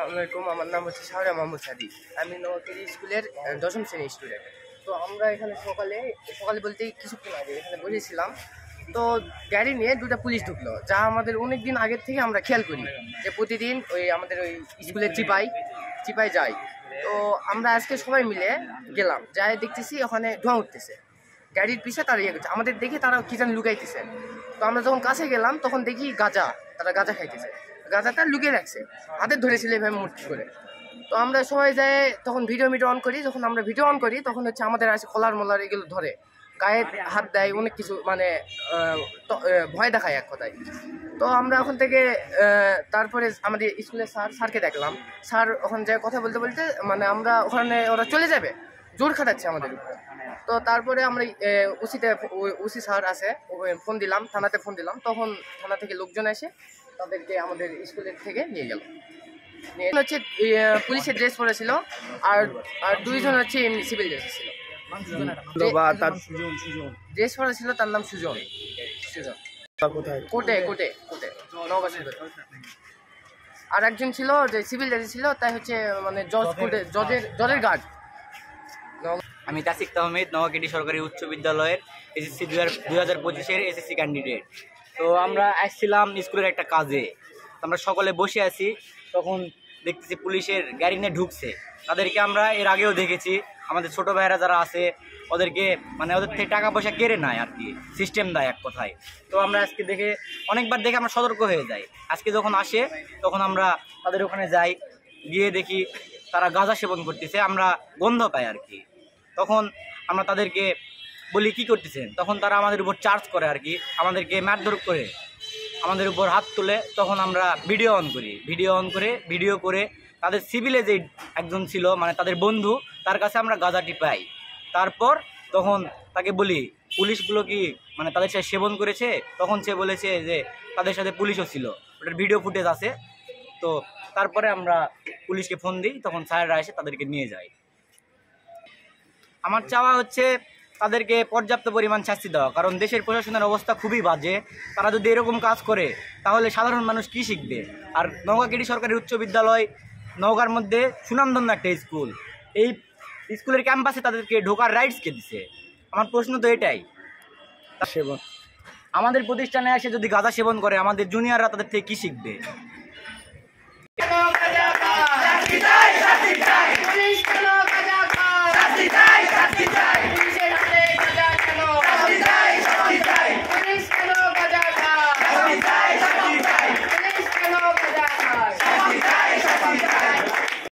আসসালামু আলাইকুম। আমার নাম হচ্ছে শাহরিয়া মাহমুদ সাদিক। আমি নওয়াকেরি স্কুলের দশম শ্রেণীর স্টুডেন্ট। তো আমরা এখানে সকালে বলতে কিছুক্ষণ আগে এখানে বসেছিলাম। তো গাড়ি নিয়ে দুটা পুলিশ ঢুকলো, যা আমাদের অনেক দিন আগের থেকে আমরা খেয়াল করি যে প্রতিদিন আমাদের স্কুলের চিপাই যাই। তো আমরা আজকে সবাই মিলে গেলাম, যাই দেখতেছি ওখানে ধোঁয়া উঠতেছে, গাড়ির পিছে তারা করছে, আমাদের দেখে তারা কি যেন লুকাইতেছে। তো আমরা যখন কাছে গেলাম তখন দেখি তারা গাঁজা খাইতেছে, গাঁজাটা লুকিয়ে রাখছে, হাতে ধরেছিল এভাবে মুঠ করে। তো আমরা সবাই যাই তখন ভিডিও অন করি। যখন আমরা ভিডিও অন করি তখন হচ্ছে আমাদের আছে কলার মলার এগুলো ধরে গায়ে হাত দেয়, অনেক কিছু মানে ভয় দেখায় এক কথায়। তো আমরা ওখান থেকে তারপরে আমাদের স্কুলের স্যারকে দেখলাম। স্যার ওখানে যায় কথা বলতে বলতে মানে আমরা ওখানে ওরা চলে যাবে, জোর খাটাচ্ছে আমাদের উপরে। তো তারপরে আমরা ওসি স্যার আছে, ফোন দিলাম, থানাতে ফোন দিলাম। তখন থানা থেকে লোকজন এসে তাদেরকে আমাদের স্কুলের থেকে নিয়ে গেল। হচ্ছে পুলিশের ড্রেস পরেছিল, আর দুইজন হচ্ছে সিভিল ড্রেস ছিল। ড্রেস পরেছিল, তার নাম সুজন। কোটে আর একজন ছিল যে সিভিল ড্রেস ছিল, তাই হচ্ছে মানে জজের গার্ড। আমি তাসিক আহমেদ, নওয়াকেটি সরকারি উচ্চ বিদ্যালয়ের এসএসসি 2025-এর এসএসসি ক্যান্ডিডেট। তো আমরা আসছিলাম স্কুলের একটা কাজে, আমরা সকলে বসে আছি, তখন দেখতেছি পুলিশের গাড়ি নিয়ে ঢুকছে। তাদেরকে আমরা এর আগেও দেখেছি, আমাদের ছোটো ভাইয়েরা যারা আছে ওদেরকে মানে ওদের থেকে টাকা পয়সা কেড়ে নেয় আর কি, সিস্টেম দেয় এক কথায়। তো আমরা আজকে অনেকবার দেখে আমরা সতর্ক হয়ে যাই। আজকে যখন আসে তখন আমরা তাদের ওখানে যাই, গিয়ে দেখি তারা গাঁজা সেবন করতেছে, আমরা গন্ধ পাই আর কি। তখন আমরা তাদেরকে বলি কি করতেছেন, তখন তারা আমাদের উপর চার্জ করে আর কি, আমাদেরকে মারধর করে আমাদের উপর হাত তুলে। তখন আমরা ভিডিও করে তাদের সিভিলে যে একজন ছিল মানে তাদের বন্ধু, তার কাছে আমরা গাঁজাটি পাই। তারপর তখন তাকে বলি পুলিশগুলো কি মানে তাদের সাথে সেবন করেছে, তখন সে বলেছে যে তাদের সাথে পুলিশও ছিল, ওটার ভিডিও ফুটেজ আছে। তো তারপরে আমরা পুলিশকে ফোন দিই, তখন স্যাররা এসে তাদেরকে নিয়ে যায়। আমার চাওয়া হচ্ছে তাদেরকে পর্যাপ্ত পরিমাণ শাস্তি দেওয়া, কারণ দেশের প্রশাসনের অবস্থা খুবই বাজে। তারা যদি এরকম কাজ করে তাহলে সাধারণ মানুষ কি শিখবে? আর নওগাঁকেটি সরকারি উচ্চ বিদ্যালয় নওগাঁর মধ্যে সুনামধন্য একটা স্কুল, এই স্কুলের ক্যাম্পাসে তাদেরকে ঢোকার রাইটস কে দিছে? আমার প্রশ্ন তো এটাই। আমাদের প্রতিষ্ঠানে এসে যদি গাঁজা সেবন করে, আমাদের জুনিয়ররা তাদের থেকে কি শিখবে?